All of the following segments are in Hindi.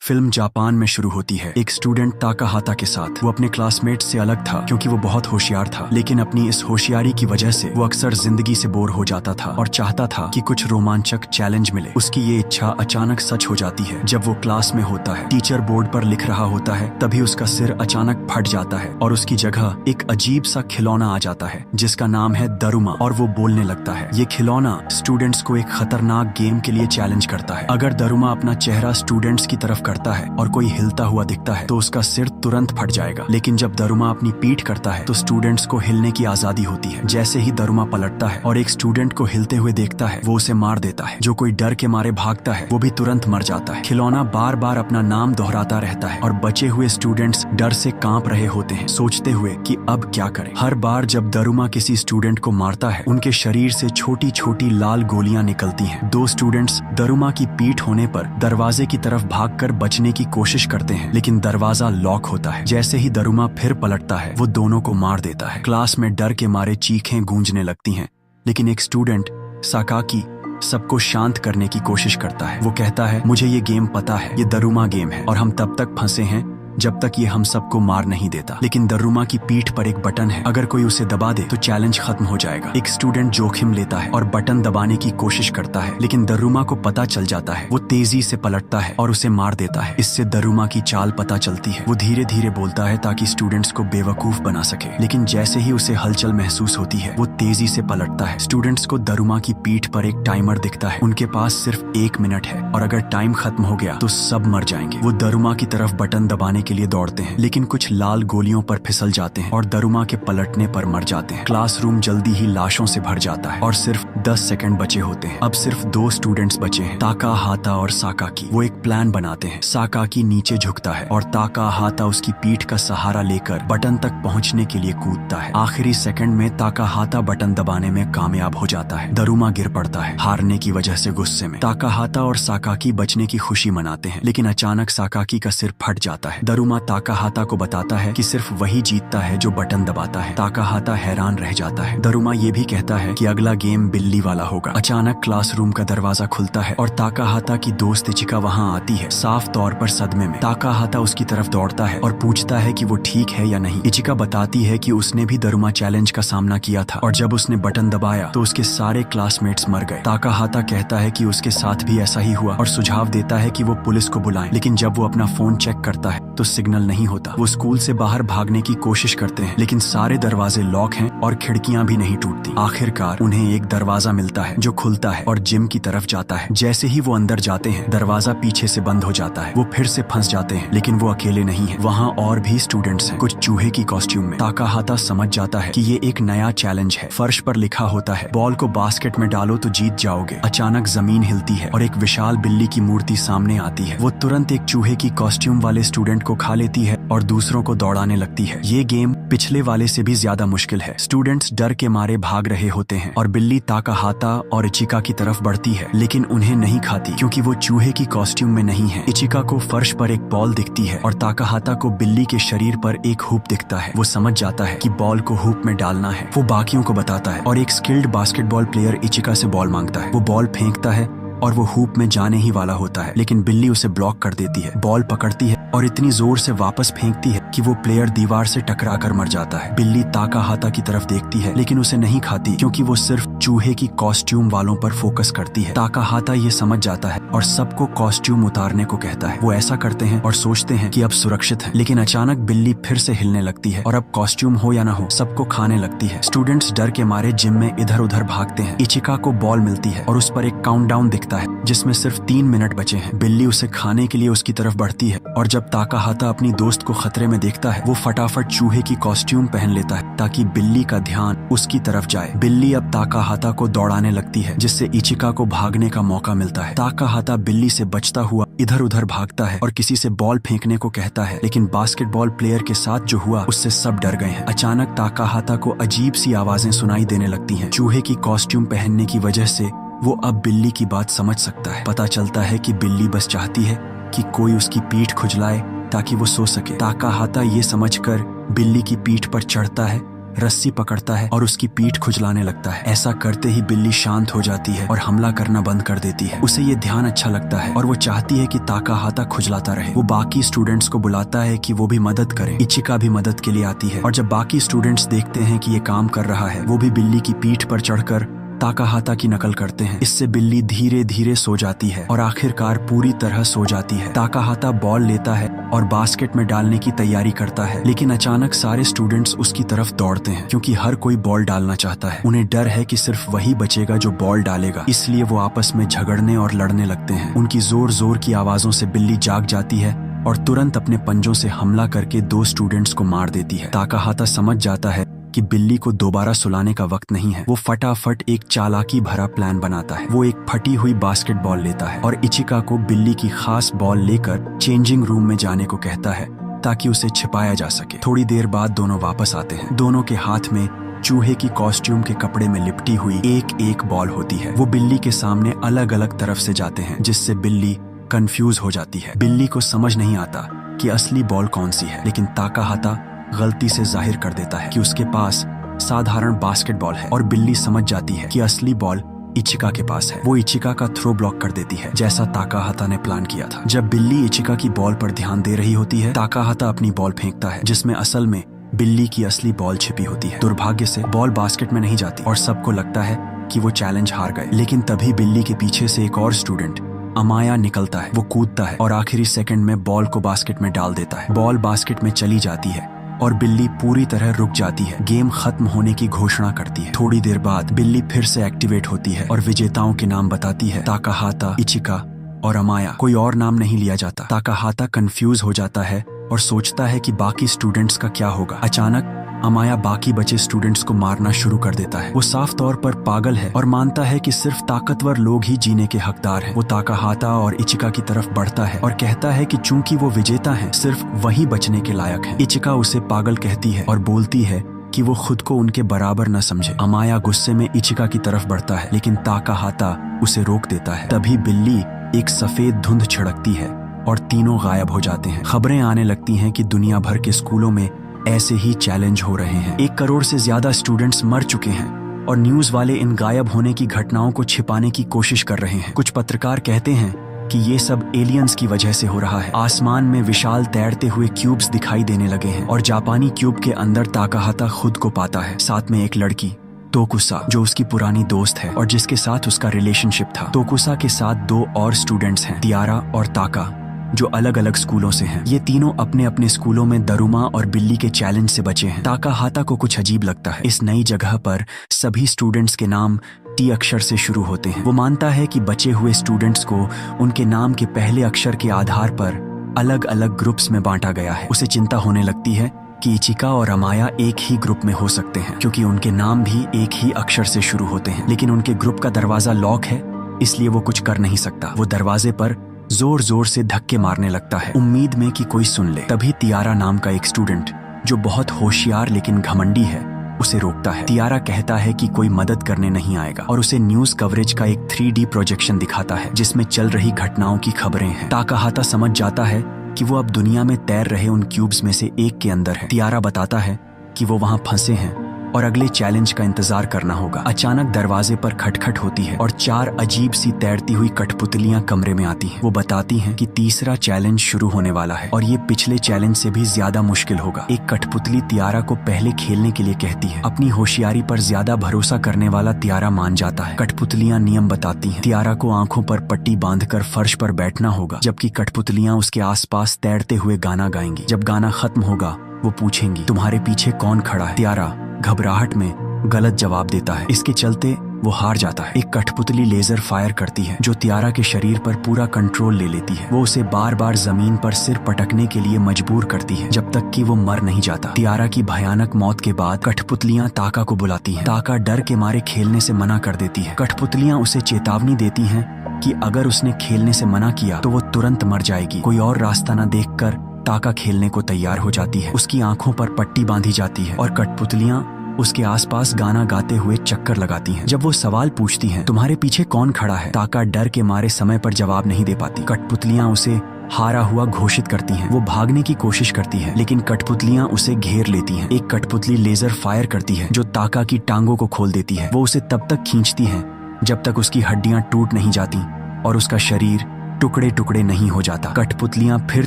फिल्म जापान में शुरू होती है एक स्टूडेंट ताकाहाता के साथ। वो अपने क्लासमेट से अलग था क्योंकि वो बहुत होशियार था, लेकिन अपनी इस होशियारी की वजह से वो अक्सर जिंदगी से बोर हो जाता था और चाहता था कि कुछ रोमांचक चैलेंज मिले। उसकी ये इच्छा अचानक सच हो जाती है जब वो क्लास में होता है, टीचर बोर्ड पर लिख रहा होता है, तभी उसका सिर अचानक फट जाता है और उसकी जगह एक अजीब सा खिलौना आ जाता है जिसका नाम है दरुमा, और वो बोलने लगता है। ये खिलौना स्टूडेंट्स को एक खतरनाक गेम के लिए चैलेंज करता है। अगर दरुमा अपना चेहरा स्टूडेंट्स की तरफ करता है और कोई हिलता हुआ दिखता है तो उसका सिर तुरंत फट जाएगा, लेकिन जब दरुमा अपनी पीठ करता है तो स्टूडेंट्स को हिलने की आजादी होती है। जैसे ही दरुमा पलटता है और एक स्टूडेंट को हिलते हुए देखता है, वो उसे मार देता है। जो कोई डर के मारे भागता है वो भी तुरंत मर जाता है। खिलौना बार बार अपना नाम दोहराता रहता है और बचे हुए स्टूडेंट्स डर से कांप रहे होते हैं, सोचते हुए कि अब क्या करें। हर बार जब दरुमा किसी स्टूडेंट को मारता है, उनके शरीर से छोटी छोटी लाल गोलियां निकलती हैं। दो स्टूडेंट्स दरुमा की पीठ होने पर दरवाजे की तरफ भागकर बचने की कोशिश करते हैं, लेकिन दरवाजा लॉक होता है। जैसे ही दरुमा फिर पलटता है, वो दोनों को मार देता है। क्लास में डर के मारे चीखें गूंजने लगती हैं, लेकिन एक स्टूडेंट साकाकी सबको शांत करने की कोशिश करता है। वो कहता है, मुझे ये गेम पता है, ये दरुमा गेम है और हम तब तक फंसे हैं जब तक ये हम सबको मार नहीं देता। लेकिन दरुमा की पीठ पर एक बटन है, अगर कोई उसे दबा दे तो चैलेंज खत्म हो जाएगा। एक स्टूडेंट जोखिम लेता है और बटन दबाने की कोशिश करता है, लेकिन दरुमा को पता चल जाता है। वो तेजी से पलटता है और उसे मार देता है। इससे दरुमा की चाल पता चलती है। वो धीरे धीरे बोलता है ताकि स्टूडेंट्स को बेवकूफ बना सके, लेकिन जैसे ही उसे हलचल महसूस होती है, वो तेजी से पलटता है। स्टूडेंट्स को दरुमा की पीठ पर एक टाइमर दिखता है। उनके पास सिर्फ 1 मिनट है और अगर टाइम खत्म हो गया तो सब मर जाएंगे। वो दरुमा की तरफ बटन दबाने के लिए दौड़ते हैं, लेकिन कुछ लाल गोलियों पर फिसल जाते हैं और दरुमा के पलटने पर मर जाते हैं। क्लासरूम जल्दी ही लाशों से भर जाता है और सिर्फ 10 सेकंड बचे होते हैं। अब सिर्फ 2 स्टूडेंट्स बचे हैं, ताकाहाता और साकाकी। वो एक प्लान बनाते हैं। साकाकी नीचे झुकता है और ताकाहाता उसकी पीठ का सहारा लेकर बटन तक पहुंचने के लिए कूदता है। आखिरी सेकंड में ताकाहाता बटन दबाने में कामयाब हो जाता है। दरुमा गिर पड़ता है हारने की वजह से। गुस्से में ताकाहाता और साकाकी बचने की खुशी मनाते हैं, लेकिन अचानक साकाकी का सिर फट जाता है। दरुमा ताकाहाता को बताता है कि सिर्फ वही जीतता है जो बटन दबाता है। ताकाहाता हैरान रह जाता है। दरुमा ये भी कहता है कि अगला गेम बिल्ली वाला होगा। अचानक क्लासरूम का दरवाजा खुलता है और ताकाहाता की दोस्त इचिका वहाँ आती है, साफ तौर पर सदमे में। ताकाहाता उसकी तरफ दौड़ता है और पूछता है कि वो ठीक है या नहीं। इचिका बताती है कि उसने भी दरुमा चैलेंज का सामना किया था और जब उसने बटन दबाया तो उसके सारे क्लासमेट्स मर गए। ताकाहाता कहता है कि उसके साथ भी ऐसा ही हुआ और सुझाव देता है कि वो पुलिस को बुलाएं, लेकिन जब वो अपना फोन चेक करता है तो सिग्नल नहीं होता। वो स्कूल से बाहर भागने की कोशिश करते हैं, लेकिन सारे दरवाजे लॉक हैं और खिड़कियां भी नहीं टूटती। आखिरकार उन्हें एक दरवाजा मिलता है जो खुलता है और जिम की तरफ जाता है। जैसे ही वो अंदर जाते हैं, दरवाजा पीछे से बंद हो जाता है। वो फिर से फंस जाते हैं, लेकिन वो अकेले नहीं है। वहाँ और भी स्टूडेंट्स हैं, कुछ चूहे की कॉस्ट्यूम में। ताकाहाता समझ जाता है कि ये एक नया चैलेंज है। फर्श पर लिखा होता है, बॉल को बास्केट में डालो तो जीत जाओगे। अचानक जमीन हिलती है और एक विशाल बिल्ली की मूर्ति सामने आती है। वो तुरंत एक चूहे की कॉस्ट्यूम वाले स्टूडेंट को खा लेती है और दूसरों को दौड़ाने लगती है। ये गेम पिछले वाले से भी ज्यादा मुश्किल है। स्टूडेंट्स डर के मारे भाग रहे होते हैं और बिल्ली ताकाहाता और इचिका की तरफ बढ़ती है, लेकिन उन्हें नहीं खाती क्योंकि वो चूहे की कॉस्ट्यूम में नहीं है। इचिका को फर्श पर एक बॉल दिखती है और ताकाहाता को बिल्ली के शरीर पर एक हुप दिखता है। वो समझ जाता है कि बॉल को हुप में डालना है। वो बाकियों को बताता है और एक स्किल्ड बास्केटबॉल प्लेयर इचिका से बॉल मांगता है। वो बॉल फेंकता है और वो हुप में जाने ही वाला होता है, लेकिन बिल्ली उसे ब्लॉक कर देती है। बॉल पकड़ती है और इतनी जोर से वापस फेंकती है कि वो प्लेयर दीवार से टकराकर मर जाता है। बिल्ली ताकाहाता की तरफ देखती है, लेकिन उसे नहीं खाती क्योंकि वो सिर्फ चूहे की कॉस्ट्यूम वालों पर फोकस करती है। ताकाहाता ये समझ जाता है और सबको कॉस्ट्यूम उतारने को कहता है। वो ऐसा करते हैं और सोचते हैं कि अब सुरक्षित है, लेकिन अचानक बिल्ली फिर से हिलने लगती है और अब कॉस्ट्यूम हो या ना हो, सबको खाने लगती है। स्टूडेंट्स डर के मारे जिम में इधर उधर भागते हैं। इचिका को बॉल मिलती है और उस पर एक काउंटडाउन दिखता है जिसमें सिर्फ 3 मिनट बचे हैं। बिल्ली उसे खाने के लिए उसकी तरफ बढ़ती है और जब ताकाहाता अपनी दोस्त को खतरे में देखता है, वो फटाफट चूहे की कॉस्ट्यूम पहन लेता है ताकि बिल्ली का ध्यान उसकी तरफ जाए। बिल्ली अब ताकाहाता को दौड़ाने लगती है, जिससे इचिका को भागने का मौका मिलता है। ताकाहाता बिल्ली से बचता हुआ इधर उधर भागता है और किसी से बॉल फेंकने को कहता है, लेकिन बास्केटबॉल प्लेयर के साथ जो हुआ उससे सब डर गए हैं। अचानक ताकाहाता को अजीब सी आवाजें सुनाई देने लगती हैं। चूहे की कॉस्ट्यूम पहनने की वजह से वो अब बिल्ली की बात समझ सकता है। पता चलता है कि बिल्ली बस चाहती है कि कोई उसकी पीठ खुजलाए ताकि वो सो सके। ताकाहाता ये समझकर बिल्ली की पीठ पर चढ़ता है रस्सी पकड़ता है और उसकी पीठ खुजलाने लगता है। ऐसा करते ही बिल्ली शांत हो जाती है और हमला करना बंद कर देती है। उसे ये ध्यान अच्छा लगता है और वो चाहती है कि ताकाहाता खुजलाता रहे। वो बाकी स्टूडेंट्स को बुलाता है कि वो भी मदद करें। इचिका भी मदद के लिए आती है और जब बाकी स्टूडेंट्स देखते हैं कि ये काम कर रहा है, वो भी बिल्ली की पीठ पर चढ़कर ताकाहाता की नकल करते हैं। इससे बिल्ली धीरे धीरे सो जाती है और आखिरकार पूरी तरह सो जाती है। ताकाहाता बॉल लेता है और बास्केट में डालने की तैयारी करता है, लेकिन अचानक सारे स्टूडेंट्स उसकी तरफ दौड़ते हैं क्योंकि हर कोई बॉल डालना चाहता है। उन्हें डर है कि सिर्फ वही बचेगा जो बॉल डालेगा, इसलिए वो आपस में झगड़ने और लड़ने लगते हैं। उनकी जोर जोर की आवाजों से बिल्ली जाग जाती है और तुरंत अपने पंजों से हमला करके 2 स्टूडेंट्स को मार देती है। ताकाहाता समझ जाता है कि बिल्ली को दोबारा सुलाने का वक्त नहीं है। वो फटाफट एक चालाकी भरा प्लान बनाता है। वो एक फटी हुई बास्केटबॉल लेता है और इचिका को बिल्ली की खास बॉल लेकर चेंजिंग रूम में जाने को कहता है ताकि उसे छिपाया जा सके। थोड़ी देर बाद दोनों वापस आते हैं। दोनों के हाथ में चूहे की कॉस्ट्यूम के कपड़े में लिपटी हुई एक एक बॉल होती है। वो बिल्ली के सामने अलग अलग तरफ से जाते हैं, जिससे बिल्ली कंफ्यूज हो जाती है। बिल्ली को समझ नहीं आता कि असली बॉल कौन सी है, लेकिन ताकाहाता गलती से जाहिर कर देता है कि उसके पास साधारण बास्केटबॉल है और बिल्ली समझ जाती है कि असली बॉल इचिका के पास है। वो इचिका का थ्रो ब्लॉक कर देती है, जैसा ताकाहाता ने प्लान किया था। जब बिल्ली इचिका की बॉल पर ध्यान दे रही होती है, ताकाहाता अपनी बॉल फेंकता है, जिसमें असल में बिल्ली की असली बॉल छिपी होती है। दुर्भाग्य से बॉल बास्केट में नहीं जाती और सबको लगता है कि वो चैलेंज हार गए। लेकिन तभी बिल्ली के पीछे से एक और स्टूडेंट अमाया निकलता है। वो कूदता है और आखिरी सेकंड में बॉल को बास्केट में डाल देता है। बॉल बास्केट में चली जाती है और बिल्ली पूरी तरह रुक जाती है। गेम खत्म होने की घोषणा करती है। थोड़ी देर बाद बिल्ली फिर से एक्टिवेट होती है और विजेताओं के नाम बताती है, ताकाहाता, इचिका और अमाया। कोई और नाम नहीं लिया जाता। ताकाहाता कंफ्यूज हो जाता है और सोचता है कि बाकी स्टूडेंट्स का क्या होगा। अचानक अमाया बाकी बचे स्टूडेंट्स को मारना शुरू कर देता है। वो साफ तौर पर पागल है और मानता है कि सिर्फ ताकतवर लोग ही जीने के हकदार हैं। वो ताकाहाता और इचिका की तरफ बढ़ता है और कहता है कि चूंकि वो विजेता हैं, सिर्फ वही बचने के लायक हैं। इचिका उसे पागल कहती है और बोलती है कि वो खुद को उनके बराबर न समझे। अमाया गुस्से में इचिका की तरफ बढ़ता है, लेकिन ताकाहाता उसे रोक देता है। तभी बिल्ली एक सफेद धुंध छिड़कती है और तीनों गायब हो जाते हैं। खबरें आने लगती हैं कि दुनिया भर के स्कूलों में ऐसे ही चैलेंज हो रहे हैं। 1 करोड़ से ज्यादा स्टूडेंट्स मर चुके हैं और न्यूज वाले इन गायब होने की घटनाओं को छिपाने की कोशिश कर रहे हैं। कुछ पत्रकार कहते हैं कि ये सब एलियंस की वजह से हो रहा है। आसमान में विशाल तैरते हुए क्यूब्स दिखाई देने लगे हैं और जापानी क्यूब के अंदर ताकाहाता खुद को पाता है, साथ में एक लड़की तोकुसा, जो उसकी पुरानी दोस्त है और जिसके साथ उसका रिलेशनशिप था। तोकुसा के साथ 2 और स्टूडेंट्स हैं, तियारा और ताका, जो अलग अलग स्कूलों से हैं। ये तीनों अपने अपने स्कूलों में दरुमा और बिल्ली के चैलेंज से बचे हैं। ताकाहाता को कुछ अजीब लगता है। इस नई जगह पर सभी स्टूडेंट्स के नाम टी अक्षर से शुरू होते हैं। वो मानता है कि बचे हुए स्टूडेंट्स को उनके नाम के पहले अक्षर के आधार पर अलग अलग ग्रुप्स में बांटा गया है। उसे चिंता होने लगती है कि इचिका और अमाया एक ही ग्रुप में हो सकते हैं, क्योंकि उनके नाम भी एक ही अक्षर से शुरू होते हैं। लेकिन उनके ग्रुप का दरवाजा लॉक है, इसलिए वो कुछ कर नहीं सकता। वो दरवाजे पर जोर जोर से धक्के मारने लगता है, उम्मीद में कि कोई सुन ले। तभी तियारा नाम का एक स्टूडेंट, जो बहुत होशियार लेकिन घमंडी है, उसे रोकता है। तियारा कहता है कि कोई मदद करने नहीं आएगा और उसे न्यूज कवरेज का एक 3D प्रोजेक्शन दिखाता है, जिसमें चल रही घटनाओं की खबरें हैं। ताकाहाता समझ जाता है कि वो अब दुनिया में तैर रहे उन क्यूब्स में से एक के अंदर है। तियारा बताता है कि वो वहां फंसे हैं और अगले चैलेंज का इंतजार करना होगा। अचानक दरवाजे पर खटखट होती है और 4 अजीब सी तैरती हुई कठपुतलियां कमरे में आती हैं। वो बताती हैं कि तीसरा चैलेंज शुरू होने वाला है और ये पिछले चैलेंज से भी ज्यादा मुश्किल होगा। एक कठपुतली तियारा को पहले खेलने के लिए कहती है। अपनी होशियारी पर ज्यादा भरोसा करने वाला तियारा मान जाता है। कठपुतलियां नियम बताती हैं। तियारा को आंखों पर पट्टी बांधकर फर्श पर बैठना होगा, जबकि कठपुतलियां उसके आसपास तैरते हुए गाना गाएंगी। जब गाना खत्म होगा, वो पूछेंगी, तुम्हारे पीछे कौन खड़ा है? तियारा घबराहट में गलत जवाब देता है। इसके चलते वो हार जाता है। एक कठपुतली लेजर फायर करती है, जो तियारा के शरीर पर पूरा कंट्रोल ले लेती है। वो उसे बार बार जमीन पर सिर पटकने के लिए मजबूर करती है, जब तक कि वो मर नहीं जाता। तियारा की भयानक मौत के बाद कठपुतलियां ताका को बुलाती हैं। ताका डर के मारे खेलने से मना कर देती है। कठपुतलियां उसे चेतावनी देती हैं कि अगर उसने खेलने से मना किया तो वो तुरंत मर जाएगी। कोई और रास्ता न देखकर ताका खेलने को तैयार हो जाती है। उसकी आंखों पर पट्टी बांधी जाती है और कठपुतलियां उसके आसपास गाना गाते हुए चक्कर लगाती हैं। जब वो सवाल पूछती हैं, तुम्हारे पीछे कौन खड़ा है, ताका डर के मारे समय पर जवाब नहीं दे पाती। कठपुतलियां उसे हारा हुआ घोषित करती हैं। वो भागने की कोशिश करती है लेकिन कठपुतलियां उसे घेर लेती हैं। एक कठपुतली लेजर फायर करती है जो ताका की टांगों को खोल देती है। वो उसे तब तक खींचती है जब तक उसकी हड्डियां टूट नहीं जाती और उसका शरीर टुकड़े टुकड़े नहीं हो जाता। कठपुतलियां फिर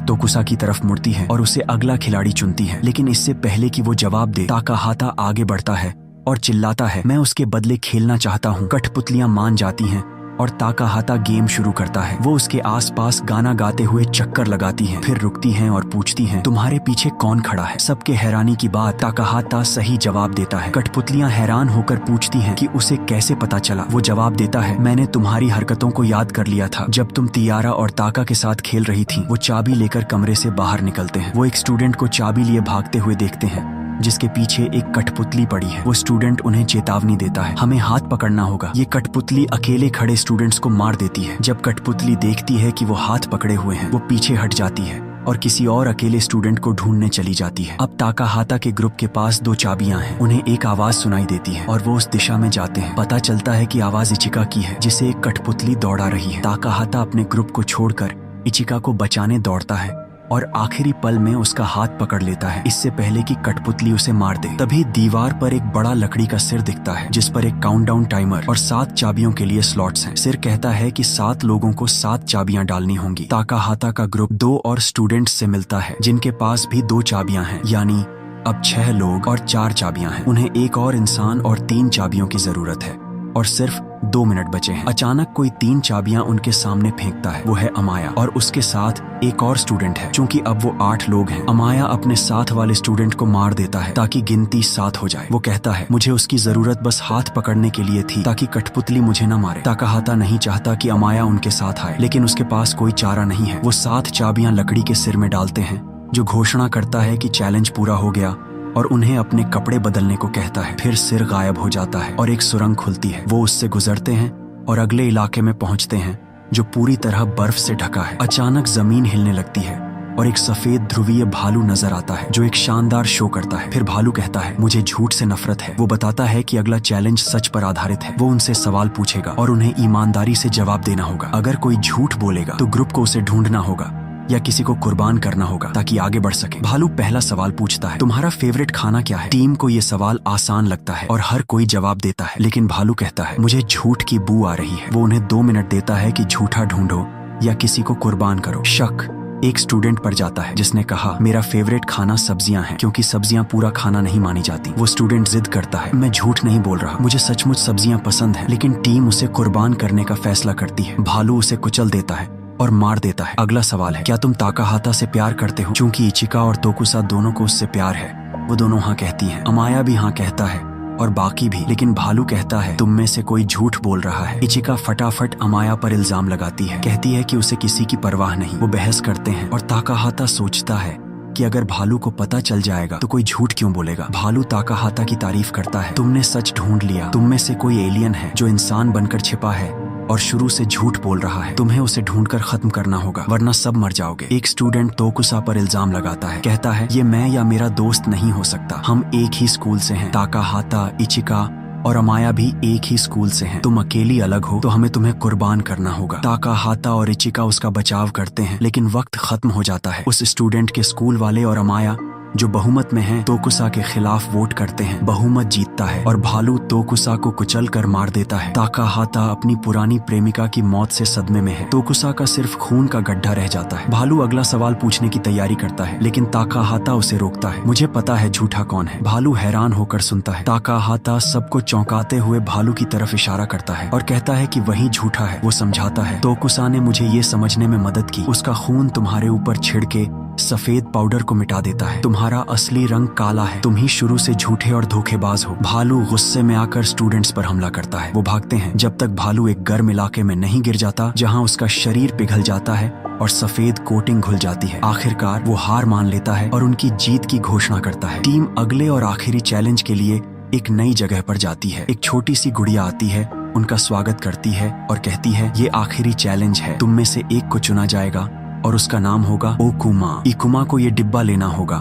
तोकुसा की तरफ मुड़ती है और उसे अगला खिलाड़ी चुनती है, लेकिन इससे पहले कि वो जवाब दे ताकाहाता आगे बढ़ता है और चिल्लाता है, मैं उसके बदले खेलना चाहता हूँ। कठपुतलियां मान जाती हैं और ताकाहाता गेम शुरू करता है। वो उसके आसपास गाना गाते हुए चक्कर लगाती हैं, फिर रुकती हैं और पूछती हैं, तुम्हारे पीछे कौन खड़ा है? सबके हैरानी की बात, ताकाहाता सही जवाब देता है। कठपुतलियां हैरान होकर पूछती हैं कि उसे कैसे पता चला। वो जवाब देता है, मैंने तुम्हारी हरकतों को याद कर लिया था जब तुम तियारा और ताका के साथ खेल रही थी। वो चाबी लेकर कमरे से बाहर निकलते हैं। वो एक स्टूडेंट को चाबी लिए भागते हुए देखते हैं जिसके पीछे एक कठपुतली पड़ी है। वो स्टूडेंट उन्हें चेतावनी देता है, हमें हाथ पकड़ना होगा। ये कठपुतली अकेले खड़े स्टूडेंट्स को मार देती है। जब कठपुतली देखती है कि वो हाथ पकड़े हुए हैं, वो पीछे हट जाती है और किसी और अकेले स्टूडेंट को ढूंढने चली जाती है। अब ताकाहाता के ग्रुप के पास 2 चाबियां हैं। उन्हें एक आवाज सुनाई देती है और वो उस दिशा में जाते हैं। पता चलता है कि आवाज इचिका की है जिसे एक कठपुतली दौड़ा रही है। ताकाहाता अपने ग्रुप को छोड़कर इचिका को बचाने दौड़ता है और आखिरी पल में उसका हाथ पकड़ लेता है, इससे पहले कि कठपुतली उसे मार दे। तभी दीवार पर एक बड़ा लकड़ी का सिर दिखता है जिस पर एक काउंटडाउन टाइमर और 7 चाबियों के लिए स्लॉट्स हैं। सिर कहता है कि 7 लोगों को 7 चाबियां डालनी होंगी। ताकाहाता का ग्रुप 2 और स्टूडेंट्स से मिलता है जिनके पास भी 2 चाबियां हैं, यानी अब 6 लोग और 4 चाबियां हैं। उन्हें एक और इंसान और 3 चाबियों की जरूरत है और सिर्फ 2 मिनट बचे हैं। अचानक कोई 3 चाबियां उनके सामने फेंकता है। वो है अमाया और उसके साथ एक और स्टूडेंट है। चूंकि अब वो 8 लोग हैं, अमाया अपने साथ वाले स्टूडेंट को मार देता है ताकि गिनती 7 हो जाए। वो कहता है, मुझे उसकी जरूरत बस हाथ पकड़ने के लिए थी ताकि कठपुतली मुझे न मारे। ताकाहाता नहीं चाहता कि अमाया उनके साथ आए, लेकिन उसके पास कोई चारा नहीं है। वो 7 चाबियां लकड़ी के सिर में डालते हैं जो घोषणा करता है कि चैलेंज पूरा हो गया और उन्हें अपने कपड़े बदलने को कहता है। फिर सिर गायब हो जाता है और एक सुरंग खुलती है। वो उससे गुजरते हैं और अगले इलाके में पहुंचते हैं जो पूरी तरह बर्फ से ढका है। अचानक जमीन हिलने लगती है और एक सफेद ध्रुवीय भालू नजर आता है जो एक शानदार शो करता है। फिर भालू कहता है, मुझे झूठ से नफरत है। वो बताता है कि अगला चैलेंज सच पर आधारित है। वो उनसे सवाल पूछेगा और उन्हें ईमानदारी से जवाब देना होगा। अगर कोई झूठ बोलेगा तो ग्रुप को उसे ढूंढना होगा या किसी को कुर्बान करना होगा ताकि आगे बढ़ सके। भालू पहला सवाल पूछता है, तुम्हारा फेवरेट खाना क्या है? टीम को ये सवाल आसान लगता है और हर कोई जवाब देता है, लेकिन भालू कहता है, मुझे झूठ की बू आ रही है। वो उन्हें 2 मिनट देता है कि झूठा ढूंढो या किसी को कुर्बान करो। शक एक स्टूडेंट पर जाता है जिसने कहा, मेरा फेवरेट खाना सब्जियां हैं क्योंकि सब्जियां पूरा खाना नहीं मानी जाती। वो स्टूडेंट जिद करता है, मैं झूठ नहीं बोल रहा, मुझे सचमुच सब्जियां पसंद है। लेकिन टीम उसे कुर्बान करने का फैसला करती है। भालू उसे कुचल देता है और मार देता है। अगला सवाल है, क्या तुम ताकाहाता से प्यार करते हो? चूंकि इचिका और तोकुसा दोनों को उससे प्यार है, वो दोनों हाँ कहती हैं। अमाया भी हाँ कहता है और बाकी भी, लेकिन भालू कहता है, तुम में से कोई झूठ बोल रहा है। इचिका फटाफट अमाया पर इल्जाम लगाती है, कहती है कि उसे किसी की परवाह नहीं। वो बहस करते हैं और ताकाहाता सोचता है कि अगर भालू को पता चल जाएगा तो कोई झूठ क्यों बोलेगा। भालू ताकाहाता की तारीफ करता है, तुमने सच ढूंढ लिया। तुम में से कोई एलियन है जो इंसान बनकर छिपा है और शुरू से झूठ बोल रहा है। तुम्हें उसे ढूंढकर खत्म करना होगा वरना सब मर जाओगे। एक स्टूडेंट तोकुसा पर इल्जाम लगाता है, कहता है, ये मैं या मेरा दोस्त नहीं हो सकता, हम एक ही स्कूल से हैं। ताकाहाता, इचिका और अमाया भी एक ही स्कूल से हैं। तुम अकेली अलग हो तो हमें तुम्हें कुर्बान करना होगा। ताकाहाता और इचिका उसका बचाव करते हैं, लेकिन वक्त खत्म हो जाता है। उस स्टूडेंट के स्कूल वाले और अमाया जो बहुमत में हैं, तोकुसा के खिलाफ वोट करते हैं। बहुमत जीतता है और भालू तोकुसा को कुचल कर मार देता है। ताकाहाता अपनी पुरानी प्रेमिका की मौत से सदमे में है। तोकुसा का सिर्फ खून का गड्ढा रह जाता है। भालू अगला सवाल पूछने की तैयारी करता है, लेकिन ताकाहाता उसे रोकता है। मुझे पता है झूठा कौन है। भालू हैरान होकर सुनता है। ताकाहाता सबको चौंकाते हुए भालू की तरफ इशारा करता है और कहता है कि वही झूठा है। वो समझाता है, तोकुसा ने मुझे ये समझने में मदद की, उसका खून तुम्हारे ऊपर छिड़के सफेद पाउडर को मिटा देता है। तुम्हारा असली रंग काला है, तुम ही शुरू से झूठे और धोखेबाज हो। भालू गुस्से में आकर स्टूडेंट्स पर हमला करता है। वो भागते हैं जब तक भालू एक गर्म इलाके में नहीं गिर जाता जहां उसका शरीर पिघल जाता है और सफेद कोटिंग घुल जाती है। आखिरकार वो हार मान लेता है और उनकी जीत की घोषणा करता है। टीम अगले और आखिरी चैलेंज के लिए एक नई जगह पर जाती है। एक छोटी सी गुड़िया आती है, उनका स्वागत करती है और कहती है, ये आखिरी चैलेंज है, तुम में से एक को चुना जाएगा और उसका नाम होगा ओकुमा। इकुमा को ये डिब्बा लेना होगा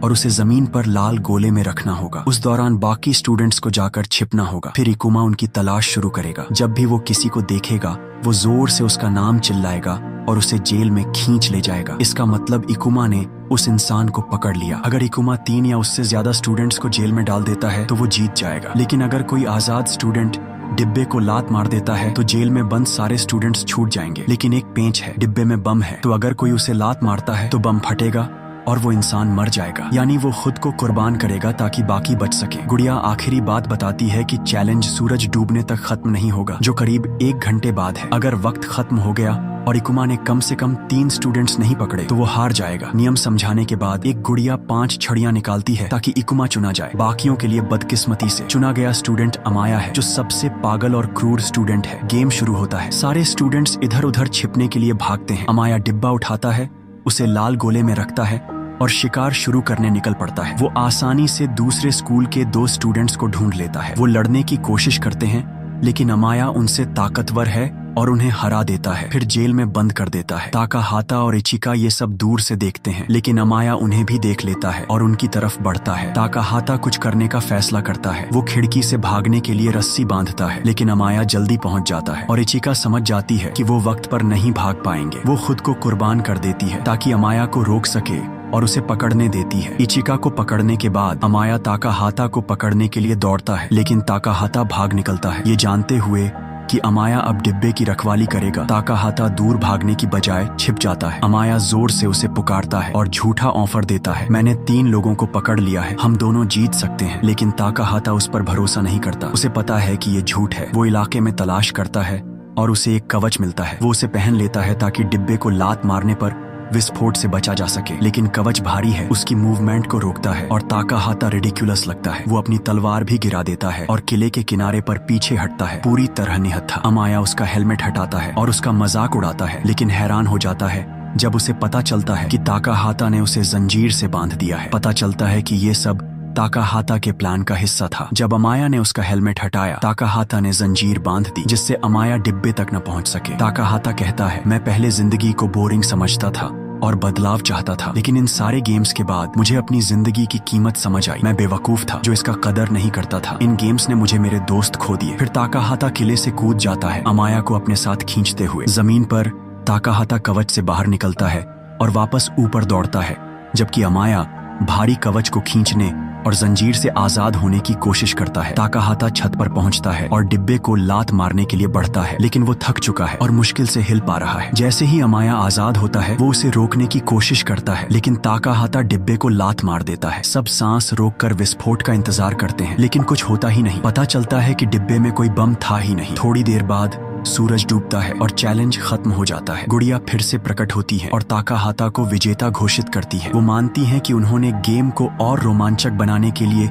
और उसे जमीन पर लाल गोले में रखना होगा। उस दौरान बाकी स्टूडेंट्स को जाकर छिपना होगा। फिर इकुमा उनकी तलाश शुरू करेगा। जब भी वो किसी को देखेगा वो जोर से उसका नाम चिल्लाएगा और उसे जेल में खींच ले जाएगा। इसका मतलब इकुमा ने उस इंसान को पकड़ लिया। अगर इकुमा 3 या उससे ज्यादा स्टूडेंट्स को जेल में डाल देता है तो वो जीत जाएगा। लेकिन अगर कोई आजाद स्टूडेंट डिब्बे को लात मार देता है तो जेल में बंद सारे स्टूडेंट्स छूट जाएंगे। लेकिन एक पेंच है, डिब्बे में बम है, तो अगर कोई उसे लात मारता है तो बम फटेगा और वो इंसान मर जाएगा। यानी वो खुद को कुर्बान करेगा ताकि बाकी बच सके। गुड़िया आखिरी बात बताती है कि चैलेंज सूरज डूबने तक खत्म नहीं होगा, जो करीब 1 घंटे बाद है। अगर वक्त खत्म हो गया और इकुमा ने कम से कम 3 स्टूडेंट्स नहीं पकड़े तो वो हार जाएगा। नियम समझाने के बाद एक गुड़िया 5 छड़ियां निकालती है ताकि इकुमा चुना जाए। बाकियों के लिए बदकिस्मती से चुना गया स्टूडेंट अमाया है, जो सबसे पागल और क्रूर स्टूडेंट है। गेम शुरू होता है। सारे स्टूडेंट्स इधर उधर छिपने के लिए भागते हैं। अमाया डिब्बा उठाता है, उसे लाल गोले में रखता है और शिकार शुरू करने निकल पड़ता है। वो आसानी से दूसरे स्कूल के 2 स्टूडेंट्स को ढूंढ लेता है। वो लड़ने की कोशिश करते हैं लेकिन अमाया उनसे ताकतवर है और उन्हें हरा देता है, फिर जेल में बंद कर देता है। ताकाहाता और इचिका ये सब दूर से देखते हैं, लेकिन अमाया उन्हें भी देख लेता है और उनकी तरफ बढ़ता है। ताकाहाता कुछ करने का फैसला करता है। वो खिड़की से भागने के लिए रस्सी बांधता है, लेकिन अमाया जल्दी पहुंच जाता है और इचिका समझ जाती है कि वो वक्त पर नहीं भाग पाएंगे। वो खुद को कुर्बान कर देती है ताकि अमाया को रोक सके और उसे पकड़ने देती है। इचिका को पकड़ने के बाद अमाया ताकाहाता को पकड़ने के लिए दौड़ता है, लेकिन ताकाहाता भाग निकलता है। ये जानते हुए कि अमाया अब डिब्बे की रखवाली करेगा, ताकाहाता दूर भागने की बजाय छिप जाता है। अमाया जोर से उसे पुकारता है और झूठा ऑफर देता है, मैंने 3 लोगों को पकड़ लिया है, हम दोनों जीत सकते हैं। लेकिन ताकाहाता उस पर भरोसा नहीं करता। उसे पता है कि ये झूठ है। वो इलाके में तलाश करता है और उसे एक कवच मिलता है। वो उसे पहन लेता है ताकि डिब्बे को लात मारने पर विस्फोट से बचा जा सके। लेकिन कवच भारी है, उसकी मूवमेंट को रोकता है और ताकाहाता रिडिकुलस लगता है। वो अपनी तलवार भी गिरा देता है और किले के किनारे पर पीछे हटता है, पूरी तरह निहत्था। अमाया उसका हेलमेट हटाता है और उसका मजाक उड़ाता है, लेकिन हैरान हो जाता है जब उसे पता चलता है कि ताकाहाता ने उसे जंजीर से बांध दिया है। पता चलता है कि ये सब ताकाहाता के प्लान का हिस्सा था। जब अमाया ने उसका हेलमेट हटाया, ताकाहाता ने जंजीर बांध दी जिससे अमाया डिब्बे तक न पहुंच सके। ताकाहाता कहता है, मैं पहले जिंदगी को बोरिंग समझता था और बदलाव चाहता था, लेकिन इन सारे गेम्स के बाद मुझे अपनी जिंदगी की कीमत समझ आई। मैं बेवकूफ था जो इसका कदर नहीं करता था। इन गेम्स ने मुझे मेरे दोस्त खो दिए। फिर ताकाहाता किले से कूद जाता है, अमाया को अपने साथ खींचते हुए। जमीन पर ताकाहाता कवच से बाहर निकलता है और वापस ऊपर दौड़ता है, जबकि अमाया भारी कवच को खींचने और जंजीर से आजाद होने की कोशिश करता है। ताकाहाता छत पर पहुंचता है और डिब्बे को लात मारने के लिए बढ़ता है, लेकिन वो थक चुका है और मुश्किल से हिल पा रहा है। जैसे ही अमाया आजाद होता है, वो उसे रोकने की कोशिश करता है, लेकिन ताकाहाता डिब्बे को लात मार देता है। सब सांस रोककर विस्फोट का इंतजार करते हैं, लेकिन कुछ होता ही नहीं। पता चलता है कि डिब्बे में कोई बम था ही नहीं। थोड़ी देर बाद सूरज डूबता है और चैलेंज खत्म हो जाता है। गुड़िया फिर से प्रकट होती है और ताकाहाता को विजेता घोषित करती है। वो मानती हैं कि उन्होंने गेम को और रोमांचक बनाने के लिए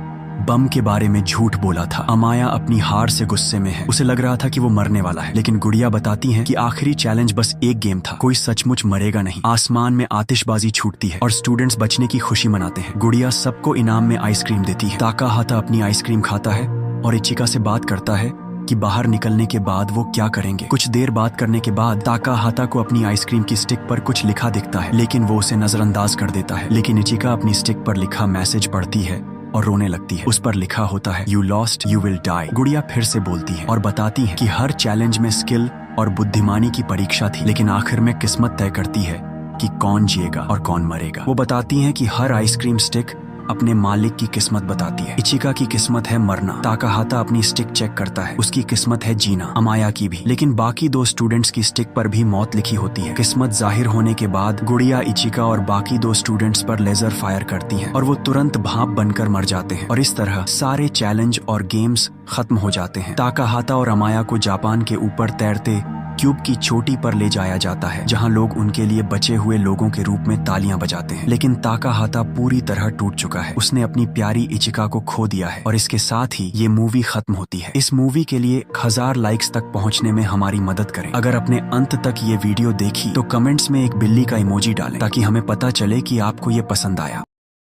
बम के बारे में झूठ बोला था। अमाया अपनी हार से गुस्से में है। उसे लग रहा था कि वो मरने वाला है, लेकिन गुड़िया बताती हैं कि आखिरी चैलेंज बस एक गेम था, कोई सचमुच मरेगा नहीं। आसमान में आतिशबाजी छूटती है और स्टूडेंट्स बचने की खुशी मनाते हैं। गुड़िया सबको इनाम में आइसक्रीम देती है। ताकाहाता अपनी आइसक्रीम खाता है और इचिका से बात करता है कि बाहर निकलने के बाद वो क्या करेंगे। कुछ देर बात करने के बाद ताकाहाता को अपनी आइसक्रीम की स्टिक पर कुछ लिखा दिखता है, लेकिन वो उसे नजरअंदाज कर देता है। लेकिन इचिका अपनी स्टिक पर लिखा मैसेज पढ़ती है और रोने लगती है। उस पर लिखा होता है, you lost you will die. गुड़िया फिर से बोलती है और बताती है कि हर चैलेंज में स्किल और बुद्धिमानी की परीक्षा थी, लेकिन आखिर में किस्मत तय करती है कि कौन जिएगा और कौन मरेगा। वो बताती हैं कि हर आइसक्रीम स्टिक अपने मालिक की किस्मत बताती है। इचिका की किस्मत है मरना। ताकाहाता अपनी स्टिक चेक करता है, उसकी किस्मत है जीना। अमाया की भी। लेकिन बाकी 2 स्टूडेंट्स की स्टिक पर भी मौत लिखी होती है। किस्मत जाहिर होने के बाद गुड़िया इचिका और बाकी 2 स्टूडेंट्स पर लेजर फायर करती हैं और वो तुरंत भाप बनकर मर जाते हैं। और इस तरह सारे चैलेंज और गेम्स खत्म हो जाते हैं। ताकाहाता और अमाया को जापान के ऊपर तैरते क्यूब की चोटी पर ले जाया जाता है, जहां लोग उनके लिए बचे हुए लोगों के रूप में तालियां बजाते हैं। लेकिन ताकाहाता पूरी तरह टूट चुका है। उसने अपनी प्यारी इचिका को खो दिया है और इसके साथ ही ये मूवी खत्म होती है। इस मूवी के लिए 1000 लाइक्स तक पहुंचने में हमारी मदद करें। अगर अपने अंत तक ये वीडियो देखी तो कमेंट्स में एक बिल्ली का इमोजी डालें ताकि हमें पता चले कि आपको ये पसंद आया।